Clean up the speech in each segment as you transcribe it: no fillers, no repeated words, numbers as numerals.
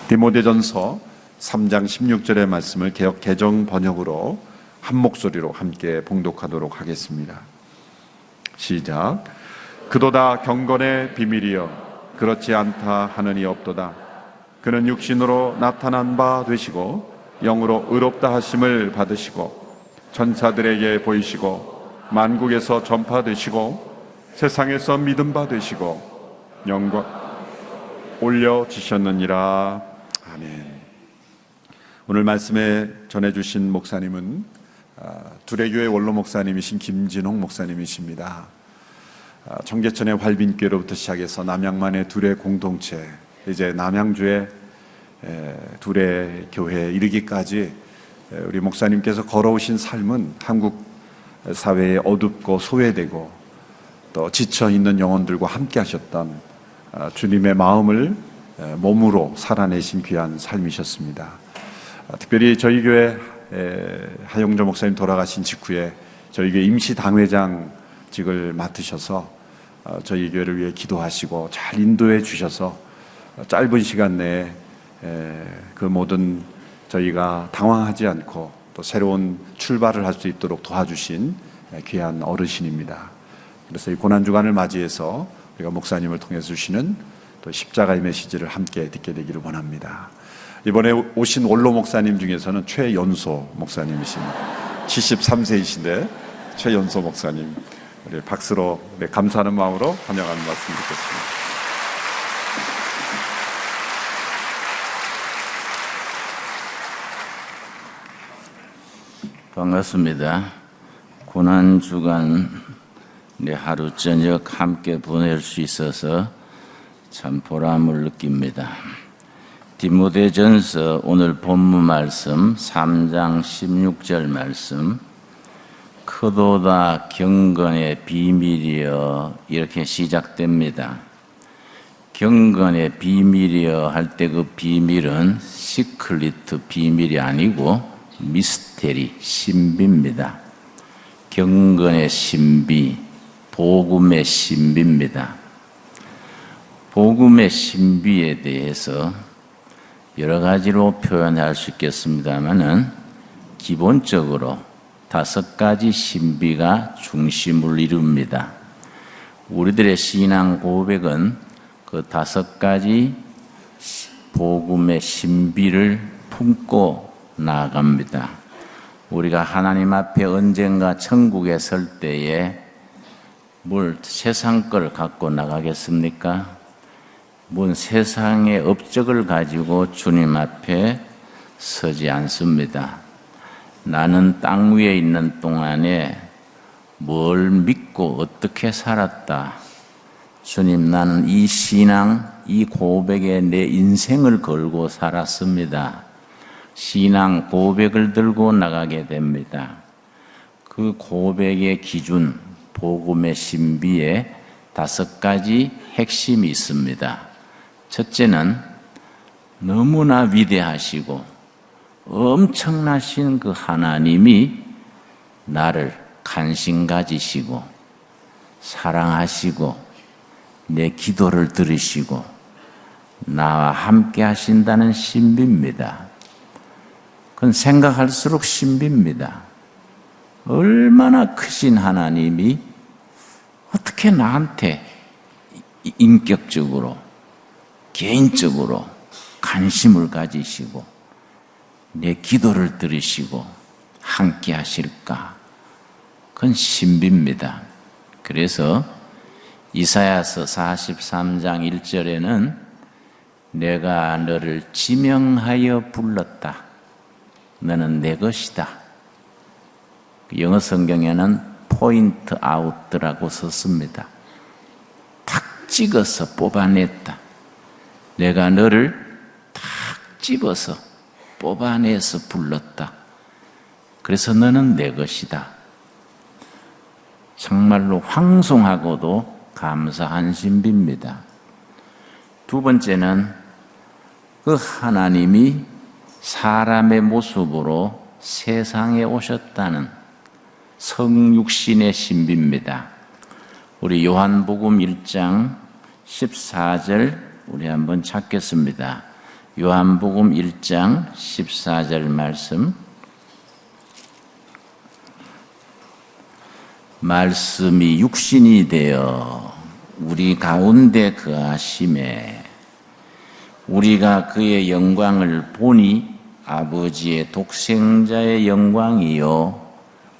디모데전서 3장 16절의 말씀을 개역 개정 번역으로 한 목소리로 함께 봉독하도록 하겠습니다. 시작. 그도다 경건의 비밀이여 그렇지 않다 하느니 없도다. 그는 육신으로 나타난 바 되시고 영으로 의롭다 하심을 받으시고 천사들에게 보이시고 만국에서 전파되시고 세상에서 믿음 바 되시고 영광 올려지셨느니라. 아멘. 오늘 말씀에 전해주신 목사님은 두레교회 원로 목사님이신 김진홍 목사님이십니다. 청계천의 활빈교로부터 시작해서 남양만의 두레 공동체, 이제 남양주의 두레 교회에 이르기까지 우리 목사님께서 걸어오신 삶은 한국 사회에 어둡고 소외되고 또 지쳐있는 영혼들과 함께 하셨던 주님의 마음을 몸으로 살아내신 귀한 삶이셨습니다. 특별히 저희 교회 하영조 목사님 돌아가신 직후에 저희 교회 임시 당회장직을 맡으셔서 저희 교회를 위해 기도하시고 잘 인도해 주셔서 짧은 시간 내에 그 모든 저희가 당황하지 않고 또 새로운 출발을 할 수 있도록 도와주신 귀한 어르신입니다. 그래서 이 고난주간을 맞이해서 우리가 목사님을 통해서 주시는 또 십자가의 메시지를 함께 듣게 되기를 원합니다. 이번에 오신 원로 목사님 중에서는 최연소 목사님이십니다. 73세이신데 최연소 목사님, 우리 박수로 감사하는 마음으로 환영하는 말씀 듣겠습니다. 반갑습니다. 고난주간 하루 저녁 함께 보낼 수 있어서 참 보람을 느낍니다. 디모데전서 오늘 본문 말씀 3장 16절 말씀, 크도다 경건의 비밀이여 이렇게 시작됩니다. 경건의 비밀이여 할 때 그 비밀은 시크릿 비밀이 아니고 미스테리, 신비입니다. 경건의 신비, 복음의 신비입니다. 복음의 신비에 대해서 여러 가지로 표현할 수 있겠습니다만은 기본적으로 5가지 신비가 중심을 이룹니다. 우리들의 신앙 고백은 그 5가지 복음의 신비를 품고 나아갑니다. 우리가 하나님 앞에 언젠가 천국에 설 때에 뭘 세상 걸 갖고 나가겠습니까? 뭔 세상의 업적을 가지고 주님 앞에 서지 않습니다. 나는 땅 위에 있는 동안에 뭘 믿고 어떻게 살았다. 주님, 나는 이 신앙, 이 고백에 내 인생을 걸고 살았습니다. 신앙 고백을 들고 나가게 됩니다. 그 고백의 기준, 복음의 신비에 5가지 핵심이 있습니다. 첫째는 너무나 위대하시고 엄청나신 그 하나님이 나를 관심 가지시고 사랑하시고 내 기도를 들으시고 나와 함께 하신다는 신비입니다. 그건 생각할수록 신비입니다. 얼마나 크신 하나님이 어떻게 나한테 인격적으로, 개인적으로 관심을 가지시고 내 기도를 들으시고 함께 하실까? 그건 신비입니다. 그래서 이사야서 43장 1절에는 내가 너를 지명하여 불렀다. 너는 내 것이다. 영어 성경에는 포인트 아웃라고 썼습니다. 탁 찍어서 뽑아냈다. 내가 너를 탁 집어서 뽑아내서 불렀다. 그래서 너는 내 것이다. 정말로 황송하고도 감사한 신비입니다. 두 번째는 그 하나님이 사람의 모습으로 세상에 오셨다는 성육신의 신비입니다. 우리 요한복음 1장 14절 우리 한번 찾겠습니다. 요한복음 1장 14절 말씀. 말씀이 육신이 되어 우리 가운데 거하심에 우리가 그의 영광을 보니 아버지의 독생자의 영광이요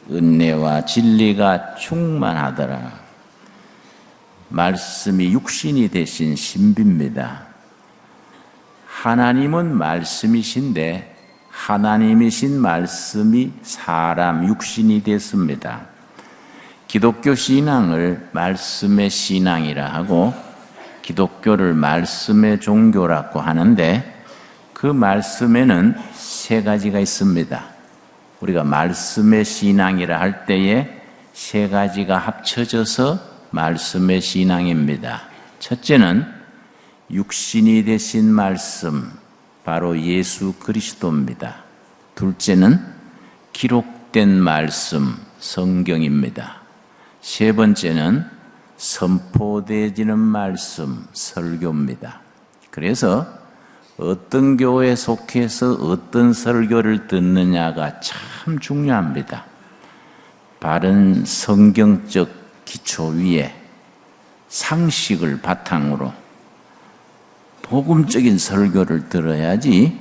은혜와 진리가 충만하더라. 말씀이 육신이 되신 신비입니다. 하나님은 말씀이신데 하나님이신 말씀이 사람 육신이 됐습니다. 기독교 신앙을 말씀의 신앙이라 하고 기독교를 말씀의 종교라고 하는데 그 말씀에는 세 가지가 있습니다. 우리가 말씀의 신앙이라 할 때에 세 가지가 합쳐져서 말씀의 신앙입니다. 첫째는 육신이 되신 말씀, 바로 예수 그리스도입니다. 둘째는 기록된 말씀, 성경입니다. 세 번째는 선포되어지는 말씀, 설교입니다. 그래서 어떤 교회에 속해서 어떤 설교를 듣느냐가 참 중요합니다. 바른 성경적 기초 위에 상식을 바탕으로 복음적인 설교를 들어야지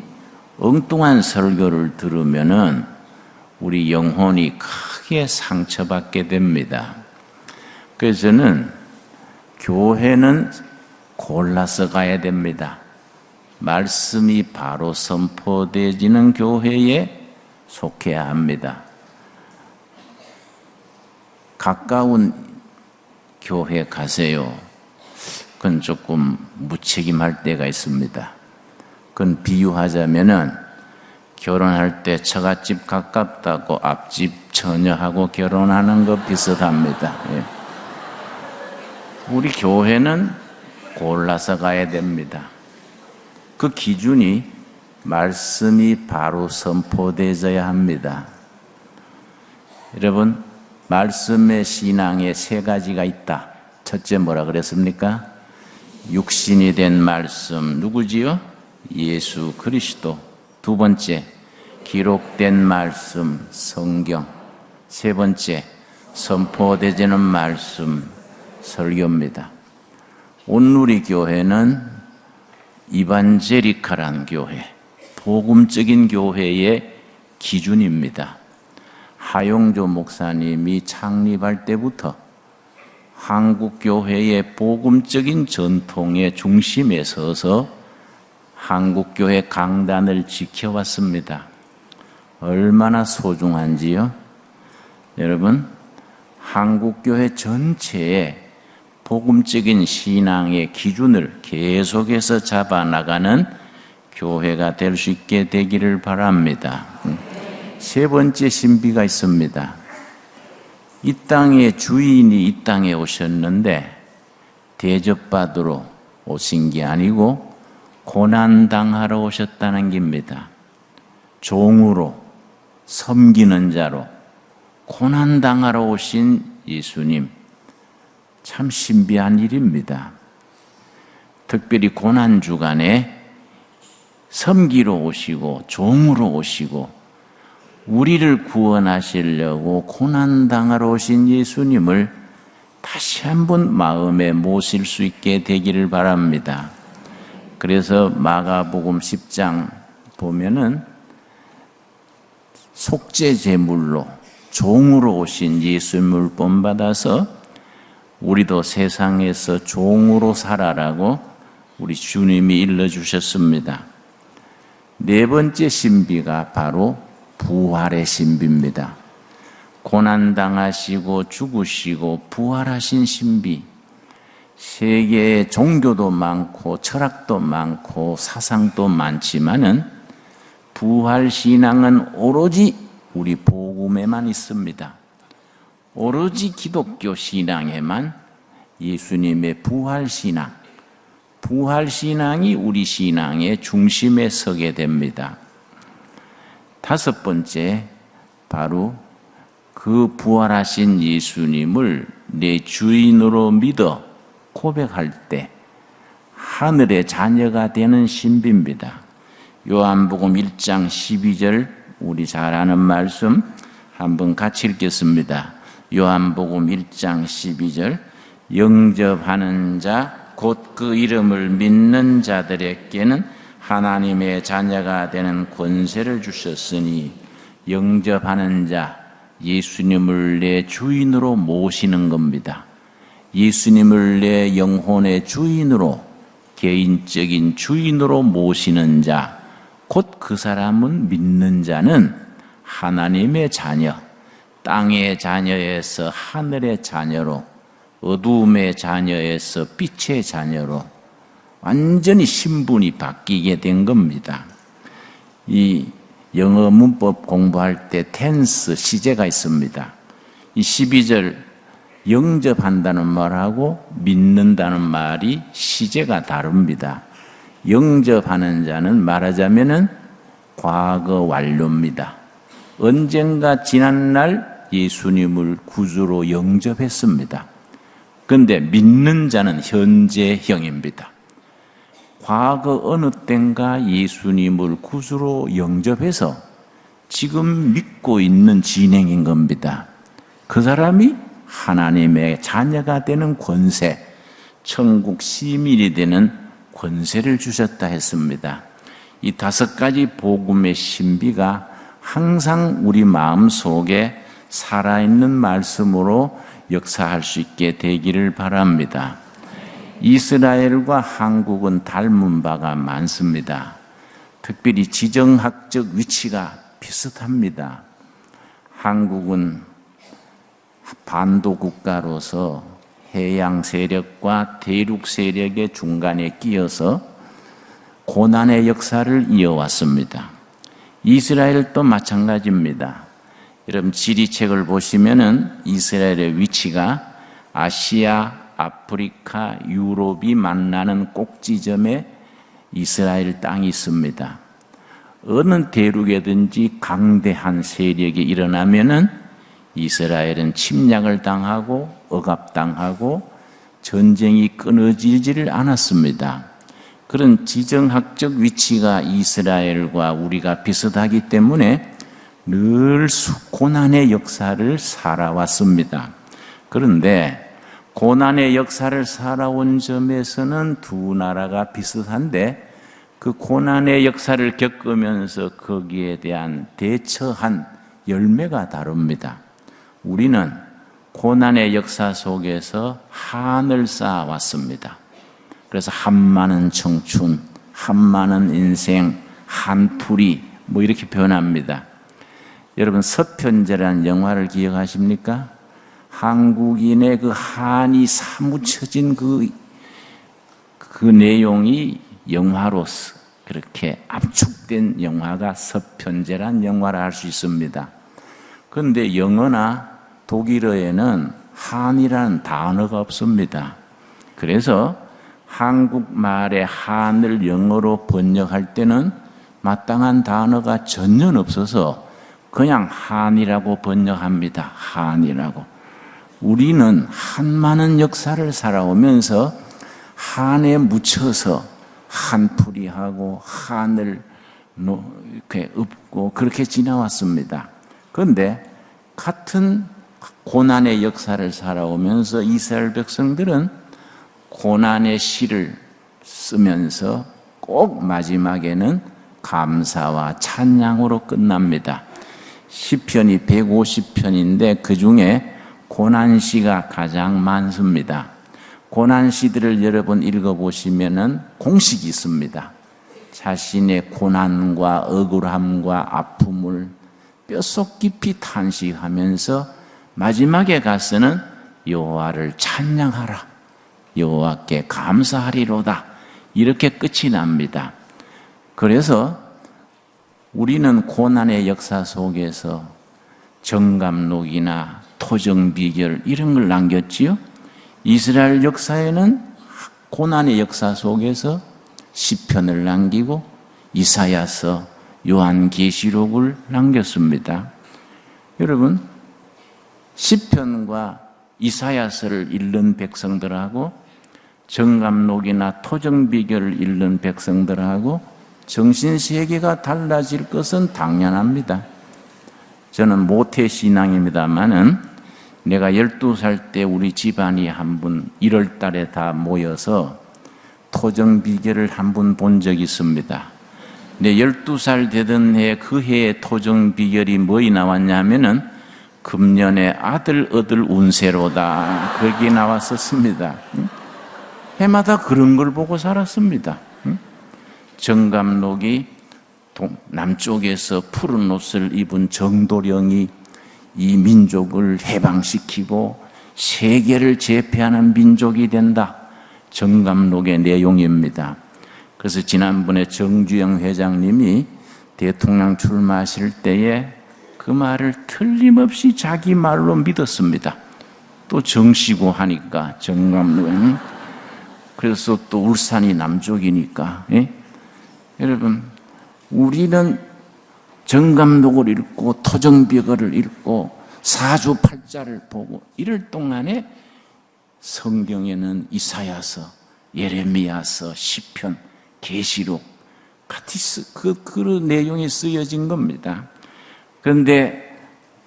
엉뚱한 설교를 들으면은 우리 영혼이 크게 상처받게 됩니다. 그래서 저는 교회는 골라서 가야 됩니다. 말씀이 바로 선포되어지는 교회에 속해야 합니다. 가까운 교회 가세요. 그건 조금 무책임할 때가 있습니다. 그건 비유하자면은 결혼할 때 처갓집 가깝다고 앞집 처녀하고 결혼하는 거 비슷합니다. 예. 우리 교회는 골라서 가야 됩니다. 그 기준이 말씀이 바로 선포되어야 합니다. 여러분, 말씀의 신앙에 세 가지가 있다. 첫째 뭐라 그랬습니까? 육신이 된 말씀, 누구지요? 예수 그리스도. 두 번째, 기록된 말씀, 성경. 세 번째, 선포되지는 말씀, 설교입니다. 온누리 교회는 이반제리카란 교회, 복음적인 교회의 기준입니다. 하용조 목사님이 창립할 때부터 한국 교회의 복음적인 전통의 중심에 서서 한국 교회 강단을 지켜왔습니다. 얼마나 소중한지요? 여러분, 한국 교회 전체에 복음적인 신앙의 기준을 계속해서 잡아나가는 교회가 될 수 있게 되기를 바랍니다. 세 번째 신비가 있습니다. 이 땅의 주인이 이 땅에 오셨는데 대접받으러 오신 게 아니고 고난당하러 오셨다는 겁니다. 종으로, 섬기는 자로 고난당하러 오신 예수님, 참 신비한 일입니다. 특별히 고난주간에 섬기러 오시고 종으로 오시고 우리를 구원하시려고 고난당하러 오신 예수님을 다시 한번 마음에 모실 수 있게 되기를 바랍니다. 그래서 마가복음 10장 보면은 속죄 제물로 종으로 오신 예수님을 본받아서 우리도 세상에서 종으로 살아라고 우리 주님이 일러주셨습니다. 네 번째 신비가 바로 부활의 신비입니다. 고난당하시고 죽으시고 부활하신 신비. 세계에 종교도 많고 철학도 많고 사상도 많지만은 부활신앙은 오로지 우리 복음에만 있습니다. 오로지 기독교 신앙에만 예수님의 부활신앙, 부활신앙이 우리 신앙의 중심에 서게 됩니다. 다섯 번째, 바로 그 부활하신 예수님을 내 주인으로 믿어 고백할 때 하늘의 자녀가 되는 신비입니다. 요한복음 1장 12절 우리 잘 아는 말씀 한번 같이 읽겠습니다. 요한복음 1장 12절 영접하는 자 곧 그 이름을 믿는 자들에게는 하나님의 자녀가 되는 권세를 주셨으니 영접하는 자 예수님을 내 주인으로 모시는 겁니다. 예수님을 내 영혼의 주인으로 개인적인 주인으로 모시는 자 곧 그 사람은 믿는 자는 하나님의 자녀 땅의 자녀에서 하늘의 자녀로 어두움의 자녀에서 빛의 자녀로 완전히 신분이 바뀌게 된 겁니다. 이 영어 문법 공부할 때 텐스 시제가 있습니다. 이 12절 영접한다는 말하고 믿는다는 말이 시제가 다릅니다. 영접하는 자는 말하자면은 과거 완료입니다. 언젠가 지난날 예수님을 구주로 영접했습니다. 그런데 믿는 자는 현재형입니다. 과거 어느 땐가 예수님을 구주로 영접해서 지금 믿고 있는 진행인 겁니다. 그 사람이 하나님의 자녀가 되는 권세, 천국 시민이 되는 권세를 주셨다 했습니다. 이 5가지 복음의 신비가 항상 우리 마음 속에 살아있는 말씀으로 역사할 수 있게 되기를 바랍니다. 이스라엘과 한국은 닮은 바가 많습니다. 특별히 지정학적 위치가 비슷합니다. 한국은 반도 국가로서 해양 세력과 대륙 세력의 중간에 끼어서 고난의 역사를 이어왔습니다. 이스라엘도 마찬가지입니다. 여러분 지리책을 보시면은 이스라엘의 위치가 아시아, 아프리카, 유럽이 만나는 꼭지점에 이스라엘 땅이 있습니다. 어느 대륙에든지 강대한 세력이 일어나면은 이스라엘은 침략을 당하고 억압당하고 전쟁이 끊어지지를 않았습니다. 그런 지정학적 위치가 이스라엘과 우리가 비슷하기 때문에 늘 고난의 역사를 살아왔습니다. 그런데 고난의 역사를 살아온 점에서는 두 나라가 비슷한데 그 고난의 역사를 겪으면서 거기에 대한 대처한 열매가 다릅니다. 우리는 고난의 역사 속에서 한을 쌓아왔습니다. 그래서 한많은 청춘, 한많은 인생, 한풀이 뭐 이렇게 표현합니다. 여러분 서편제라는 영화를 기억하십니까? 한국인의 그 한이 사무쳐진 그 내용이 영화로서 그렇게 압축된 영화가 서편제라는 영화를 알 수 있습니다. 그런데 영어나 독일어에는 한이라는 단어가 없습니다. 그래서 한국말의 한을 영어로 번역할 때는 마땅한 단어가 전혀 없어서 그냥 한이라고 번역합니다. 한이라고. 우리는 한많은 역사를 살아오면서 한에 묻혀서 한풀이하고 한을 이렇게 읊고 그렇게 지나왔습니다. 그런데 같은 고난의 역사를 살아오면서 이스라엘 백성들은 고난의 시를 쓰면서 꼭 마지막에는 감사와 찬양으로 끝납니다. 시편이 150편인데 그 중에 고난시가 가장 많습니다. 고난시들을 여러분 읽어보시면은 공식이 있습니다. 자신의 고난과 억울함과 아픔을 뼛속 깊이 탄식하면서 마지막에 가서는 여호와를 찬양하라, 여호와께 감사하리로다, 이렇게 끝이 납니다. 그래서 우리는 고난의 역사 속에서 정감록이나 토정비결 이런 걸 남겼지요. 이스라엘 역사에는 고난의 역사 속에서 시편을 남기고 이사야서, 요한계시록을 남겼습니다. 여러분, 시편과 이사야서를 읽는 백성들하고 정감록이나 토정비결을 읽는 백성들하고 정신세계가 달라질 것은 당연합니다. 저는 모태신앙입니다마는 내가 12살 때 우리 집안이 한 분 1월 달에 다 모여서 토정비결을 한 분 본 적이 있습니다. 근데 12살 되던 해 그 해의 토정비결이 뭐이 나왔냐면은 금년에 아들 얻을 운세로다. 거기 나왔었습니다. 해마다 그런 걸 보고 살았습니다. 정감록이 남쪽에서 푸른 옷을 입은 정도령이 이 민족을 해방시키고 세계를 제패하는 민족이 된다. 정감록의 내용입니다. 그래서 지난번에 정주영 회장님이 대통령 출마하실 때에 그 말을 틀림없이 자기 말로 믿었습니다. 또 정시고 하니까 정감록. 그래서 또 울산이 남쪽이니까. 예? 여러분, 우리는 정감록을 읽고 토정비결을 읽고 사주팔자를 보고 이럴 동안에 성경에는 이사야서, 예레미야서, 시편, 계시록 같이 그런 내용이 쓰여진 겁니다. 그런데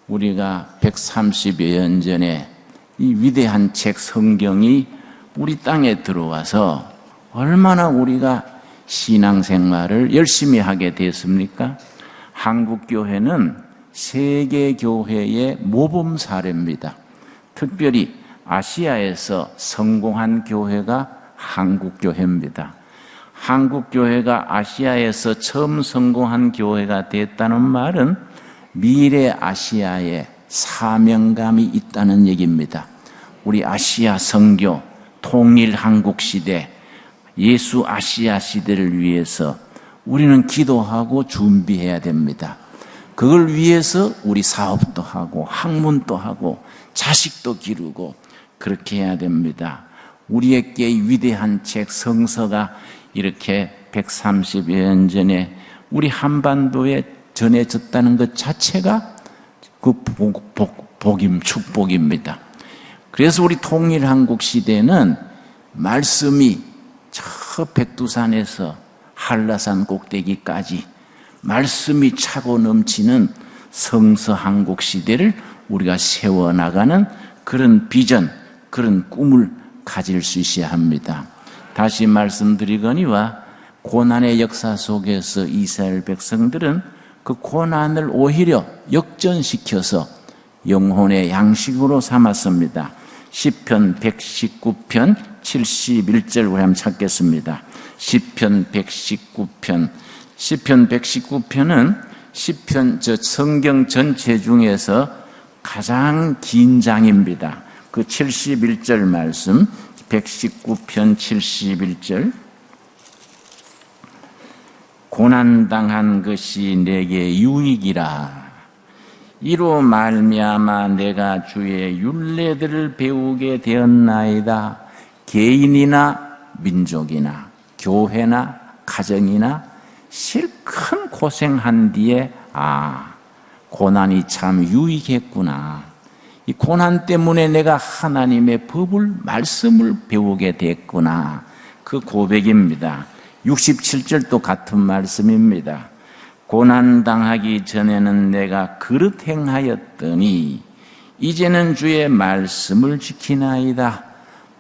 우리가 130여 년 전에 이 위대한 책 성경이 우리 땅에 들어와서 얼마나 우리가 신앙생활을 열심히 하게 됐습니까? 한국교회는 세계교회의 모범 사례입니다. 특별히 아시아에서 성공한 교회가 한국교회입니다. 한국교회가 아시아에서 처음 성공한 교회가 됐다는 말은 미래 아시아에 사명감이 있다는 얘기입니다. 우리 아시아 선교, 통일 한국 시대, 예수 아시아 시대를 위해서 우리는 기도하고 준비해야 됩니다. 그걸 위해서 우리 사업도 하고 학문도 하고 자식도 기르고 그렇게 해야 됩니다. 우리에게 위대한 책 성서가 이렇게 130여 년 전에 우리 한반도에 전해졌다는 것 자체가 그 축복입니다. 그래서 우리 통일한국 시대는 말씀이 저 백두산에서 한라산 꼭대기까지 말씀이 차고 넘치는 성서한국 시대를 우리가 세워나가는 그런 비전, 그런 꿈을 가질 수 있어야 합니다. 다시 말씀드리거니와 고난의 역사 속에서 이스라엘 백성들은 그 고난을 오히려 역전시켜서 영혼의 양식으로 삼았습니다. 시편 119편 71절 우리 한번 찾겠습니다. 시편 119편은 시편 성경 전체 중에서 가장 긴 장입니다. 그 71절 말씀 119편 71절 고난당한 것이 내게 유익이라 이로 말미암아 내가 주의 율례들을 배우게 되었나이다. 개인이나 민족이나 교회나 가정이나 실큰 고생한 뒤에 고난이 참 유익했구나. 이 고난 때문에 내가 하나님의 법을 말씀을 배우게 됐구나. 그 고백입니다. 67절도 같은 말씀입니다. 고난당하기 전에는 내가 그릇 행하였더니 이제는 주의 말씀을 지키나이다.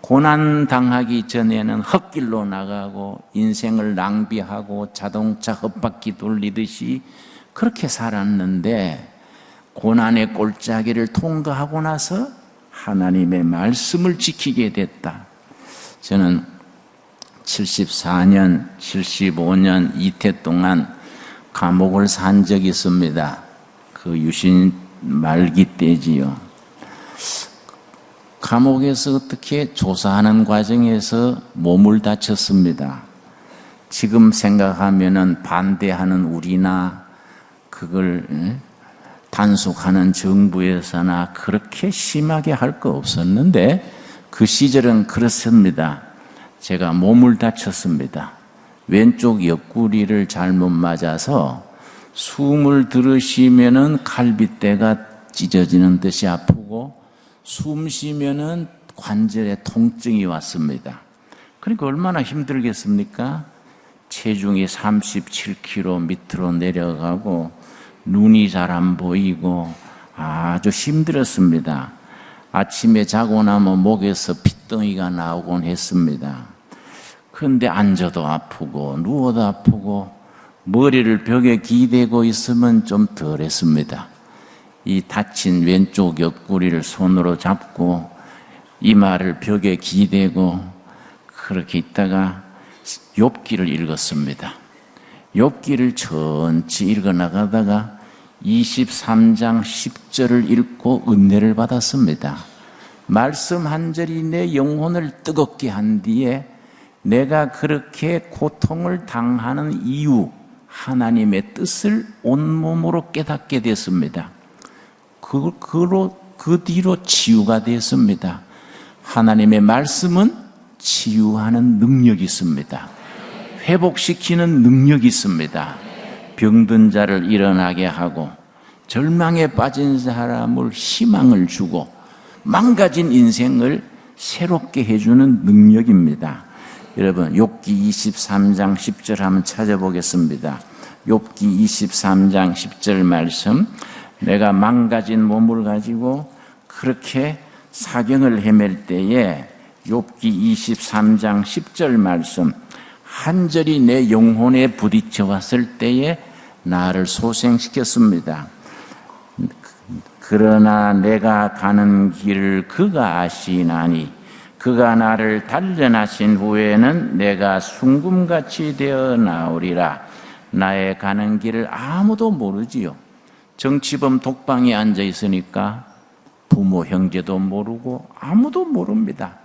고난당하기 전에는 헛길로 나가고 인생을 낭비하고 자동차 헛바퀴 돌리듯이 그렇게 살았는데 고난의 골짜기를 통과하고 나서 하나님의 말씀을 지키게 됐다. 저는 74년, 75년 이태 동안 감옥을 산 적이 있습니다. 그 유신 말기 때지요. 감옥에서 어떻게 조사하는 과정에서 몸을 다쳤습니다. 지금 생각하면은 반대하는 우리나 그걸 단속하는 정부에서나 그렇게 심하게 할 거 없었는데 그 시절은 그렇습니다. 제가 몸을 다쳤습니다. 왼쪽 옆구리를 잘못 맞아서 숨을 들으시면은 갈빗대가 찢어지는 듯이 아프고 숨 쉬면은 관절에 통증이 왔습니다. 그러니까 얼마나 힘들겠습니까? 체중이 37kg 밑으로 내려가고 눈이 잘 안 보이고 아주 힘들었습니다. 아침에 자고 나면 목에서 핏덩이가 나오곤 했습니다. 그런데 앉아도 아프고 누워도 아프고 머리를 벽에 기대고 있으면 좀 덜했습니다. 이 다친 왼쪽 옆구리를 손으로 잡고 이마를 벽에 기대고 그렇게 있다가 욥기를 읽었습니다. 욥기를 천천히 읽어나가다가 23장 10절을 읽고 은혜를 받았습니다. 말씀 한 절이 내 영혼을 뜨겁게 한 뒤에 내가 그렇게 고통을 당하는 이유, 하나님의 뜻을 온몸으로 깨닫게 됐습니다. 그 뒤로 치유가 됐습니다. 하나님의 말씀은 치유하는 능력이 있습니다. 회복시키는 능력이 있습니다. 병든 자를 일어나게 하고 절망에 빠진 사람을 희망을 주고 망가진 인생을 새롭게 해주는 능력입니다. 여러분 욥기 23장 10절 한번 찾아보겠습니다. 욥기 23장 10절 말씀, 내가 망가진 몸을 가지고 그렇게 사경을 헤맬 때에 욥기 23장 10절 말씀, 한 절이 내 영혼에 부딪혀 왔을 때에 나를 소생시켰습니다. 그러나 내가 가는 길을 그가 아시나니 그가 나를 단련하신 후에는 내가 순금같이 되어 나오리라. 나의 가는 길을 아무도 모르지요. 정치범 독방에 앉아 있으니까 부모 형제도 모르고 아무도 모릅니다.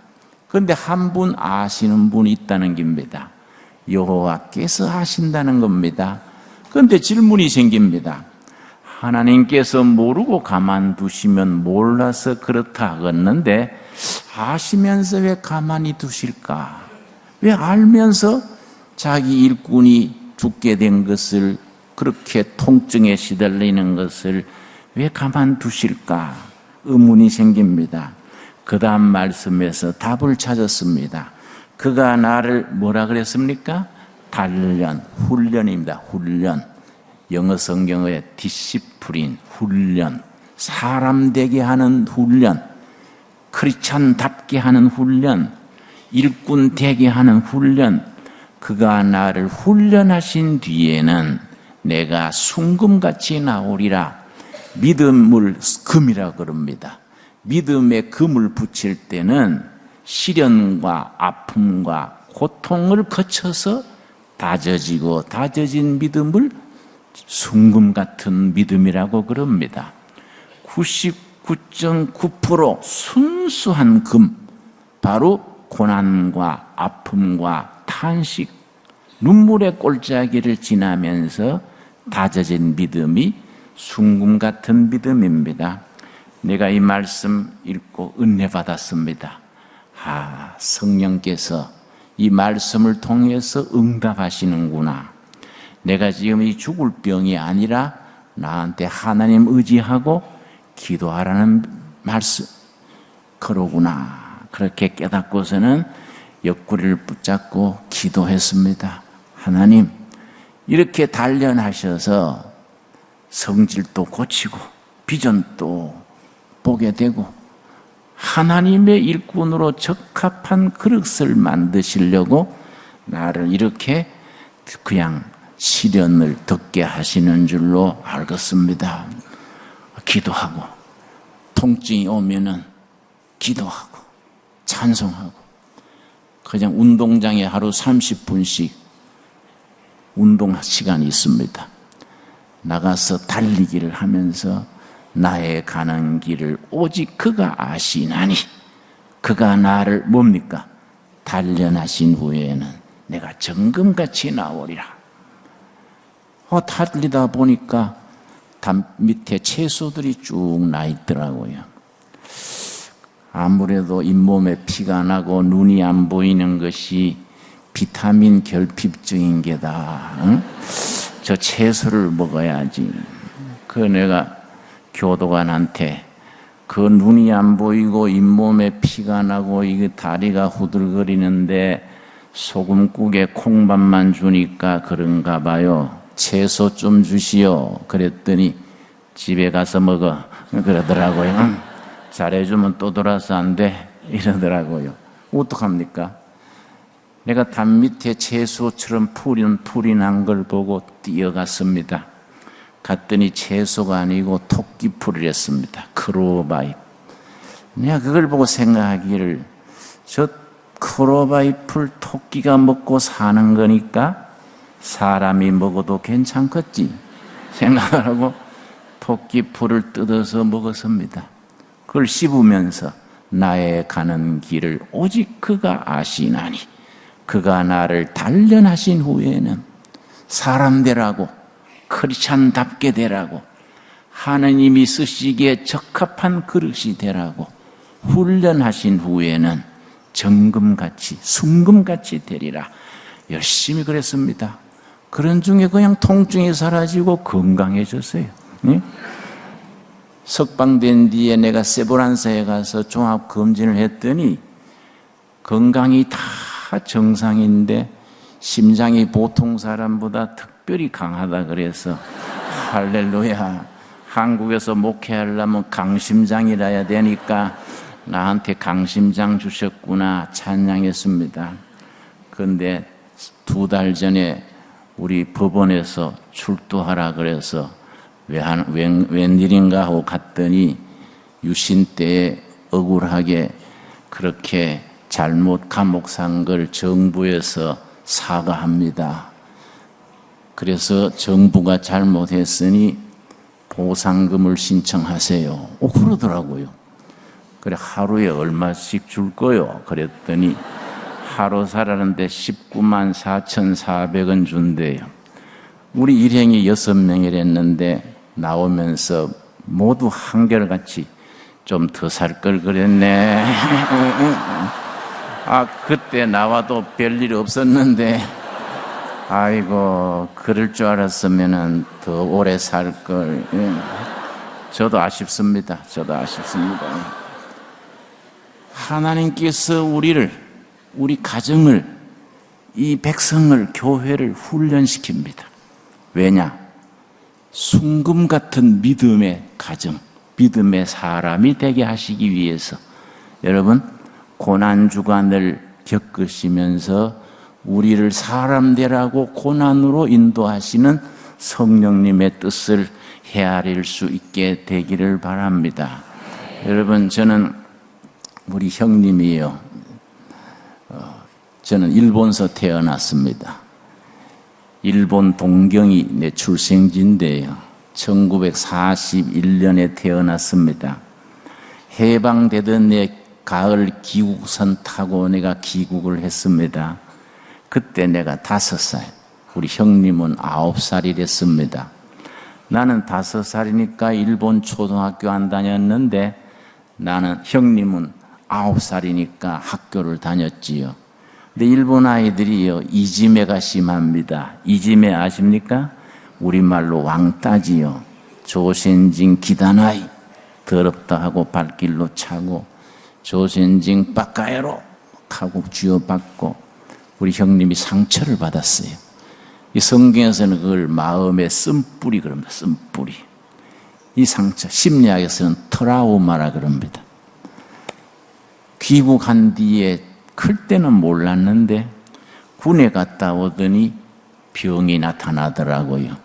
그런데 한 분 아시는 분이 있다는 겁니다. 여호와께서 아신다는 겁니다. 그런데 질문이 생깁니다. 하나님께서 모르고 가만두시면 몰라서 그렇다 하겠는데 아시면서 왜 가만히 두실까? 왜 알면서 자기 일꾼이 죽게 된 것을, 그렇게 통증에 시달리는 것을 왜 가만두실까? 의문이 생깁니다. 그 다음 말씀에서 답을 찾았습니다. 그가 나를 뭐라 그랬습니까? 단련, 훈련입니다. 훈련. 영어 성경의 디시플린, 훈련. 사람 되게 하는 훈련. 크리스찬답게 하는 훈련. 일꾼 되게 하는 훈련. 그가 나를 훈련하신 뒤에는 내가 순금같이 나오리라. 믿음을 금이라 그럽니다. 믿음에 금을 붙일 때는 시련과 아픔과 고통을 거쳐서 다져지고 다져진 믿음을 순금 같은 믿음이라고 그럽니다. 99.9% 순수한 금, 바로 고난과 아픔과 탄식, 눈물의 꼴짜기를 지나면서 다져진 믿음이 순금 같은 믿음입니다. 내가 이 말씀 읽고 은혜 받았습니다. 성령께서 이 말씀을 통해서 응답하시는구나. 내가 지금 이 죽을 병이 아니라 나한테 하나님 의지하고 기도하라는 말씀, 그러구나. 그렇게 깨닫고서는 옆구리를 붙잡고 기도했습니다. 하나님, 이렇게 단련하셔서 성질도 고치고 비전도 보게 되고 하나님의 일꾼으로 적합한 그릇을 만드시려고 나를 이렇게 그냥 시련을 듣게 하시는 줄로 알겠습니다. 기도하고 통증이 오면은 기도하고 찬송하고 그냥 운동장에 하루 30분씩 운동 시간이 있습니다. 나가서 달리기를 하면서 나의 가는 길을 오직 그가 아시나니 그가 나를 뭡니까? 단련하신 후에는 내가 정금같이 나오리라. 달리다 보니까 담 밑에 채소들이 쭉 나 있더라고요. 아무래도 잇몸에 피가 나고 눈이 안 보이는 것이 비타민 결핍증인 게다. 응? 저 채소를 먹어야지. 그 내가 교도관한테 그 눈이 안 보이고 잇몸에 피가 나고 이게 다리가 후들거리는데 소금국에 콩밥만 주니까 그런가 봐요. 채소 좀 주시오. 그랬더니 집에 가서 먹어. 그러더라고요. 잘해주면 또 돌아서 안 돼. 이러더라고요. 어떡합니까? 내가 담 밑에 채소처럼 풀이 난 걸 보고 뛰어갔습니다. 갔더니 채소가 아니고 토끼풀이랬습니다. 크로바잎. 내가 그걸 보고 생각하기를 저 크로바잎을 토끼가 먹고 사는 거니까 사람이 먹어도 괜찮겠지 생각을 하고 토끼풀을 뜯어서 먹었습니다. 그걸 씹으면서 나의 가는 길을 오직 그가 아시나니 그가 나를 단련하신 후에는 사람 되라고 크리스찬답게 되라고 하느님이 쓰시기에 적합한 그릇이 되라고 훈련하신 후에는 정금같이 순금같이 되리라. 열심히 그랬습니다. 그런 중에 그냥 통증이 사라지고 건강해졌어요. 네? 석방된 뒤에 내가 세브란스에 가서 종합검진을 했더니 건강이 다 정상인데 심장이 보통 사람보다 특별히 강하다 그래서 할렐루야, 한국에서 목회하려면 강심장이라야 되니까 나한테 강심장 주셨구나 찬양했습니다. 그런데 2달 전에 우리 법원에서 출두하라 그래서 웬일인가 하고 갔더니 유신 때에 억울하게 그렇게 잘못 감옥 산 걸 정부에서 사과합니다. 그래서 정부가 잘못했으니 보상금을 신청하세요. 그러더라고요. 그래 하루에 얼마씩 줄 거요? 그랬더니 하루 살았는데 19만 4,400원 준대요. 우리 일행이 6명이랬는데 나오면서 모두 한결같이 좀 더 살 걸 그랬네. 그때 나와도 별일 없었는데 아이고 그럴 줄 알았으면 더 오래 살 걸. 저도 아쉽습니다. 하나님께서 우리 가정을, 이 백성을, 교회를 훈련시킵니다. 왜냐? 순금 같은 믿음의 가정, 믿음의 사람이 되게 하시기 위해서. 여러분, 고난주간을 겪으시면서 우리를 사람 되라고 고난으로 인도하시는 성령님의 뜻을 헤아릴 수 있게 되기를 바랍니다. 여러분, 저는 우리 형님이요. 저는 일본서 태어났습니다. 일본 동경이 내 출생지인데요. 1941년에 태어났습니다. 해방되던 내 가을 기국선 타고 내가 귀국을 했습니다. 그때 내가 5살, 우리 형님은 9살이 됐습니다. 나는 5살이니까 일본 초등학교 안 다녔는데 형님은 9살이니까 학교를 다녔지요. 근데 일본 아이들이요, 이지메가 심합니다. 이지메 아십니까? 우리말로 왕따지요. 조센징 기다나이, 더럽다 하고 발길로 차고, 조센징 빠까에로 하고 쥐어받고, 우리 형님이 상처를 받았어요. 이 성경에서는 그걸 마음의 쓴뿌리 그럽니다. 쓴뿌리. 이 상처, 심리학에서는 트라우마라 그럽니다. 귀국한 뒤에 클 때는 몰랐는데 군에 갔다 오더니 병이 나타나더라고요.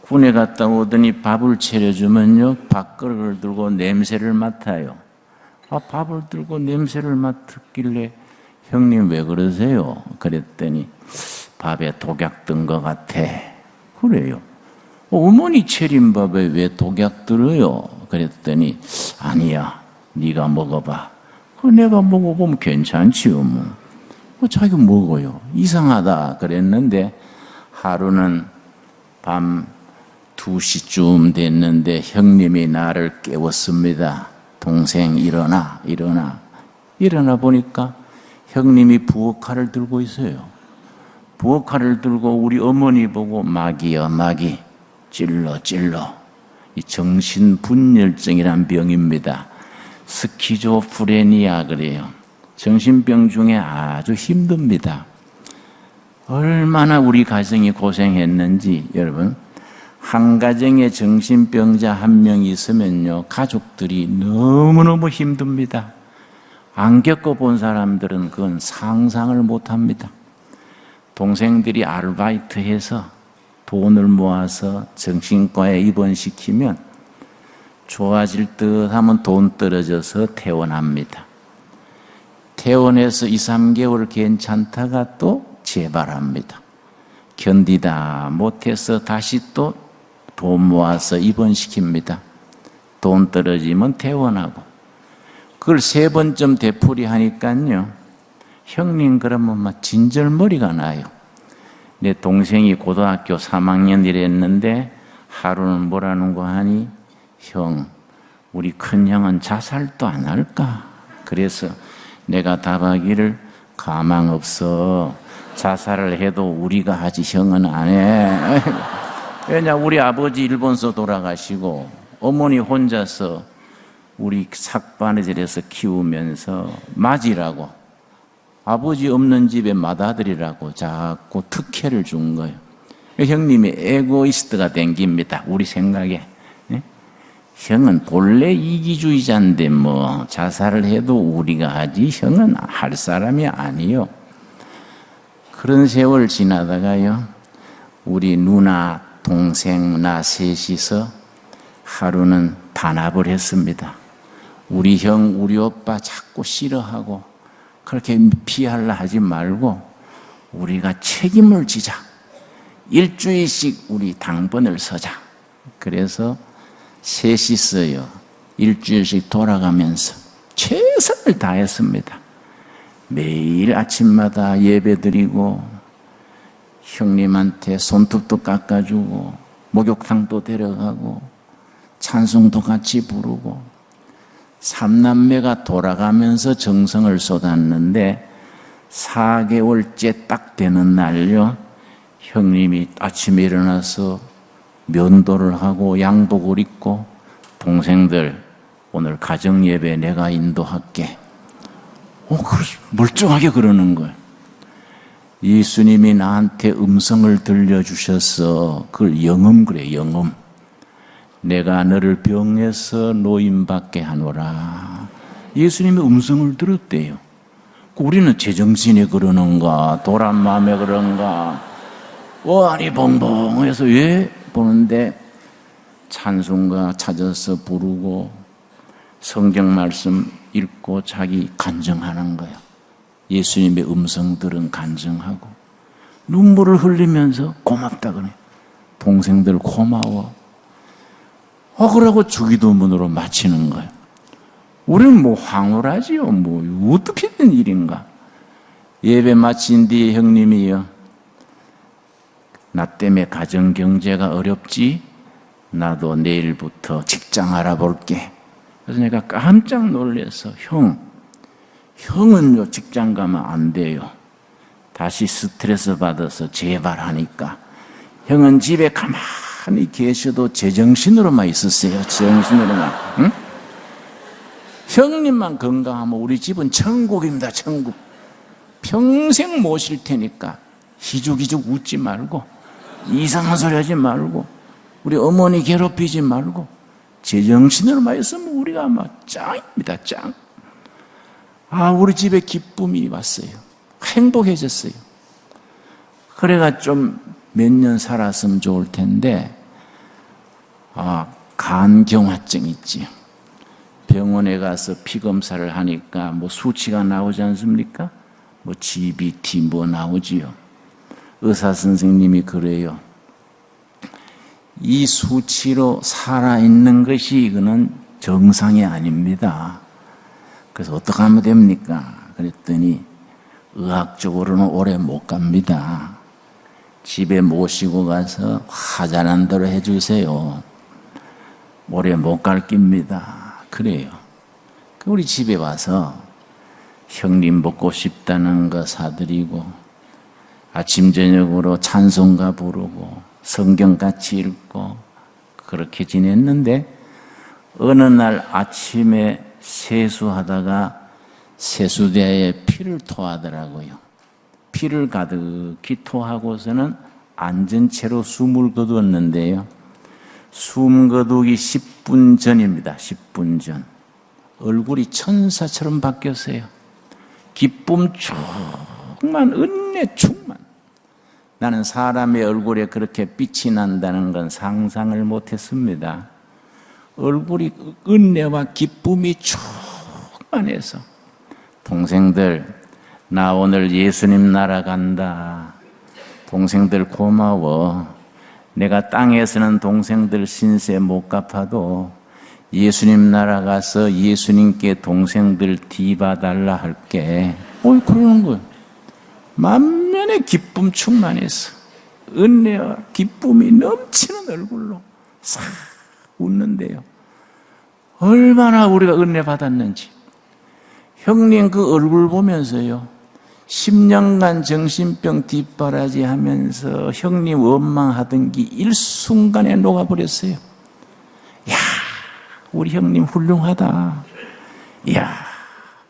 군에 갔다 오더니 밥을 차려주면요, 밥그릇을 들고 냄새를 맡아요. 밥을 들고 냄새를 맡았길래 형님 왜 그러세요? 그랬더니 밥에 독약 든 것 같아. 그래요. 어머니 차린 밥에 왜 독약 들어요? 그랬더니 아니야, 네가 먹어봐. 내가 먹어보면 괜찮지요. 자기가 먹어요. 이상하다 그랬는데 하루는 밤 2시쯤 됐는데 형님이 나를 깨웠습니다. 동생 일어나. 일어나 보니까 형님이 부엌칼을 들고 있어요. 부엌칼을 들고 우리 어머니 보고 막이여 막이 찔러. 이 정신분열증이란 병입니다. 스키조프레니아 그래요. 정신병 중에 아주 힘듭니다. 얼마나 우리 가정이 고생했는지 여러분, 한 가정에 정신병자 한 명 있으면요, 가족들이 너무너무 힘듭니다. 안 겪어본 사람들은 그건 상상을 못합니다. 동생들이 아르바이트해서 돈을 모아서 정신과에 입원시키면 좋아질 듯 하면 돈 떨어져서 퇴원합니다. 퇴원해서 2, 3개월 괜찮다가 또 재발합니다. 견디다 못해서 다시 또 돈 모아서 입원시킵니다. 돈 떨어지면 퇴원하고. 그걸 3번쯤 되풀이 하니까요, 형님 그러면 막 진절머리가 나요. 내 동생이 고등학교 3학년 이랬는데 하루는 뭐라는 거 하니, 형 우리 큰형은 자살도 안 할까? 그래서 내가 답하기를, 가망 없어. 자살을 해도 우리가 하지 형은 안 해. 왜냐, 우리 아버지 일본서 돌아가시고 어머니 혼자서 우리 삭바느질해서 키우면서 맞이라고, 아버지 없는 집에 맏아들이라고 자꾸 특혜를 준 거예요. 형님이 에고이스트가 댕깁니다. 우리 생각에. 네? 형은 본래 이기주의자인데 뭐 자살을 해도 우리가 하지 형은 할 사람이 아니요. 그런 세월 지나다가요, 우리 누나, 동생, 나 셋이서 하루는 단합을 했습니다. 우리 형, 우리 오빠 자꾸 싫어하고 그렇게 피하려 하지 말고 우리가 책임을 지자. 일주일씩 우리 당번을 서자. 그래서 셋이서요, 일주일씩 돌아가면서 최선을 다했습니다. 매일 아침마다 예배드리고 형님한테 손톱도 깎아주고 목욕탕도 데려가고 찬송도 같이 부르고, 3남매가 돌아가면서 정성을 쏟았는데 4개월째 딱 되는 날요, 형님이 아침에 일어나서 면도를 하고 양복을 입고, 동생들 오늘 가정예배 내가 인도할게. 멀쩡하게 그러는 거예요. 예수님이 나한테 음성을 들려주셔서 그걸 영음 그래, 영음. 내가 너를 병에서 노임받게 하노라. 예수님의 음성을 들었대요. 우리는 제정신에 그러는가, 도란 마음에 그런가, 아니 벙벙해서 왜 보는데, 찬송가 찾아서 부르고 성경 말씀 읽고 자기 간증하는 거예요. 예수님의 음성 들은 간증하고 눈물을 흘리면서 고맙다 그래. 동생들 고마워. 그러고 주기도문으로 마치는 거예요. 우리는 뭐 황홀하지요. 뭐 어떻게 된 일인가. 예배 마친 뒤에 형님이요, 나 때문에 가정 경제가 어렵지? 나도 내일부터 직장 알아볼게. 그래서 내가 깜짝 놀라서, 형은요 직장 가면 안 돼요. 다시 스트레스 받아서 재발하니까. 형은 집에 가만히 계셔도 제정신으로만 있으세요. 제정신으로만. 응? 형님만 건강하면 우리 집은 천국입니다. 천국. 평생 모실 테니까 희죽희죽 웃지 말고 이상한 소리 하지 말고 우리 어머니 괴롭히지 말고 제정신으로만 있으면 우리가 아마 짱입니다. 짱. 우리 집에 기쁨이 왔어요. 행복해졌어요. 그래가 좀 몇 년 살았으면 좋을 텐데, 간경화증 있지요. 병원에 가서 피검사를 하니까 뭐 수치가 나오지 않습니까? 뭐 GBT 뭐 나오지요. 의사 선생님이 그래요. 이 수치로 살아있는 것이 이거는 정상이 아닙니다. 그래서 어떻게 하면 됩니까? 그랬더니 의학적으로는 오래 못 갑니다. 집에 모시고 가서 하자는 대로 해주세요. 오래 못 갈 깁니다. 그래요. 우리 집에 와서 형님 먹고 싶다는 거 사드리고 아침 저녁으로 찬송가 부르고 성경 같이 읽고 그렇게 지냈는데 어느 날 아침에 세수하다가 세수대에 피를 토하더라고요. 피를 가득히 토하고서는 앉은 채로 숨을 거두었는데요. 숨 거두기 10분 전입니다. 10분 전. 얼굴이 천사처럼 바뀌었어요. 기쁨 충만, 은혜 충만. 나는 사람의 얼굴에 그렇게 빛이 난다는 건 상상을 못했습니다. 얼굴이 은혜와 기쁨이 충만해서 동생들, 나 오늘 예수님 날아간다. 동생들 고마워. 내가 땅에서는 동생들 신세 못 갚아도 예수님 날아가서 예수님께 동생들 뒤봐달라 할게. 그러는 거예요. 만면의 기쁨 충만해서 은혜와 기쁨이 넘치는 얼굴로 싹 웃는데요. 얼마나 우리가 은혜 받았는지. 형님 그 얼굴 보면서요, 10년간 정신병 뒷바라지 하면서 형님 원망하던 게 일순간에 녹아버렸어요. 야, 우리 형님 훌륭하다. 야,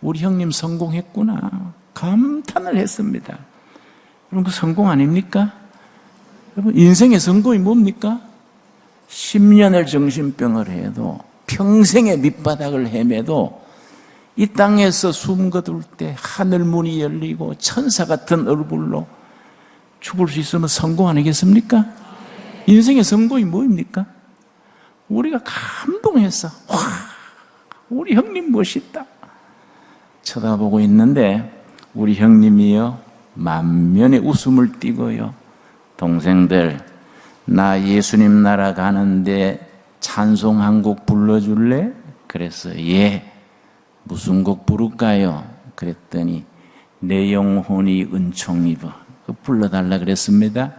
우리 형님 성공했구나. 감탄을 했습니다. 여러분, 그 성공 아닙니까? 여러분, 인생의 성공이 뭡니까? 10년을 정신병을 해도, 평생의 밑바닥을 헤매도 이 땅에서 숨 거둘 때 하늘 문이 열리고 천사 같은 얼굴로 죽을 수 있으면 성공 아니겠습니까? 인생의 성공이 뭐입니까? 우리가 감동해서 와, 우리 형님 멋있다 쳐다보고 있는데 우리 형님이요 만면의 웃음을 띠고요, 동생들 나 예수님 나라 가는데 찬송 한 곡 불러줄래? 그랬어요. 예. 무슨 곡 부를까요? 그랬더니 내 영혼이 은총 입어. 불러달라 그랬습니다.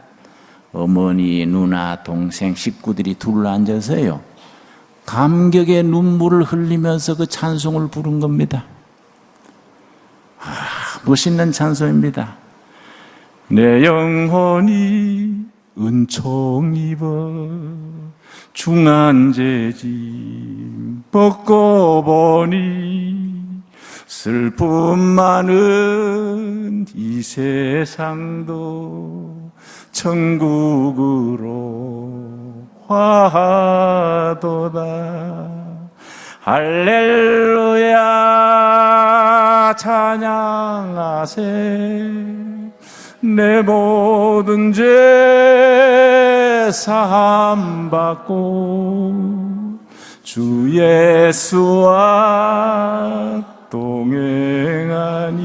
어머니, 누나, 동생, 식구들이 둘러앉아서요, 감격의 눈물을 흘리면서 그 찬송을 부른 겁니다. 멋있는 찬송입니다. 내 영혼이 은총 입어 중한죄짐 벗고 보니 슬픔 많은 이 세상도 천국으로 화하도다. 할렐루야 찬양하세. 내 모든 죄 사함 받고 주 예수와 동행하니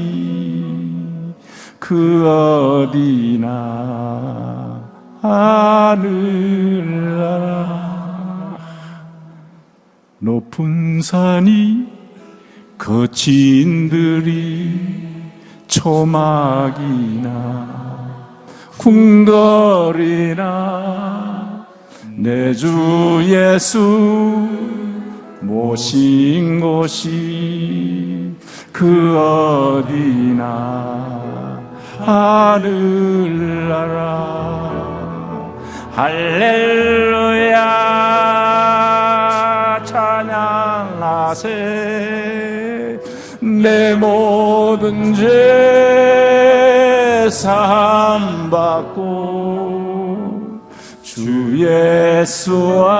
그 어디나 하늘나라. 높은 산이 거친 들이 초막이나 궁궐이나 내 주 예수 모신 곳이 그 어디나 하늘나라. 할렐루야 찬양하세. 내 모든 죄 사함 받고 주 예수와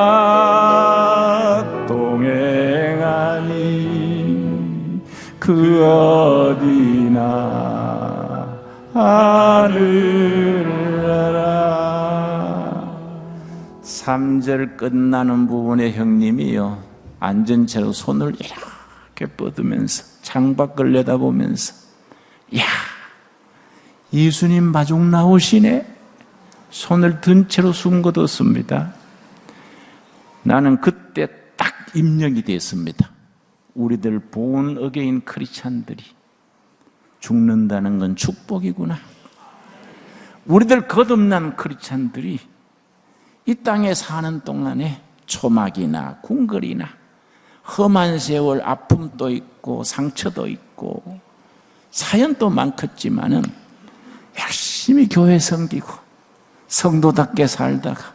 동행하니 그 어디나 하늘나라. 3절 끝나는 부분에 형님이요 앉은 채로 손을 이렇게 뻗으면서 창밖을 내다보면서 야, 예수님 마중 나오시네. 손을 든 채로 숨거뒀습니다. 나는 그때 딱 입력이 됐습니다. 우리들 본 어게인 크리스찬들이 죽는다는 건 축복이구나. 우리들 거듭난 크리스찬들이 이 땅에 사는 동안에 초막이나 궁궐이나 험한 세월 아픔도 있고 상처도 있고 사연도 많겠지만은 열심히 교회 섬기고 성도답게 살다가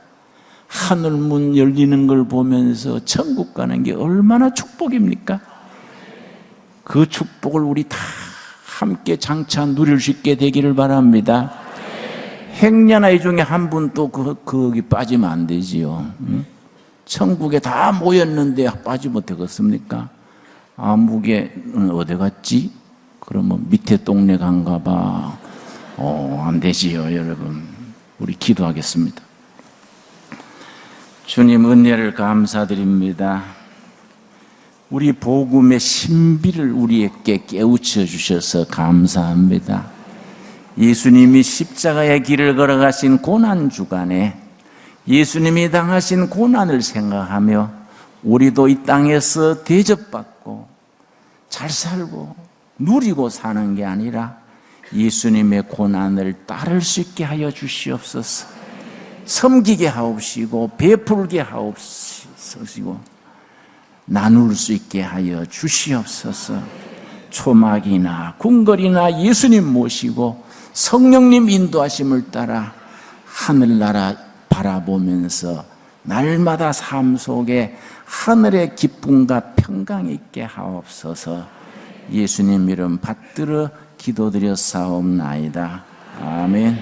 하늘문 열리는 걸 보면서 천국 가는 게 얼마나 축복입니까? 그 축복을 우리 다 함께 장차 누릴 수 있게 되기를 바랍니다. 행여나이 중에 한 분도 거기 빠지면 안 되지요. 천국에 다 모였는데 빠지면 되겠습니까? 아무개는 어디 갔지? 그러면 밑에 동네 간가 봐. 안 되지요, 여러분. 우리 기도하겠습니다. 주님, 은혜를 감사드립니다. 우리 복음의 신비를 우리에게 깨우쳐 주셔서 감사합니다. 예수님이 십자가의 길을 걸어가신 고난 주간에 예수님이 당하신 고난을 생각하며 우리도 이 땅에서 대접받고 잘 살고 누리고 사는 게 아니라 예수님의 고난을 따를 수 있게 하여 주시옵소서. 섬기게 하옵시고 베풀게 하옵시고 나눌 수 있게 하여 주시옵소서. 초막이나 궁궐이나 예수님 모시고 성령님 인도하심을 따라 하늘나라 바라보면서 날마다 삶 속에 하늘의 기쁨과 평강이 있게 하옵소서. 예수님 이름 받들어 기도드렸사옵나이다. 아멘.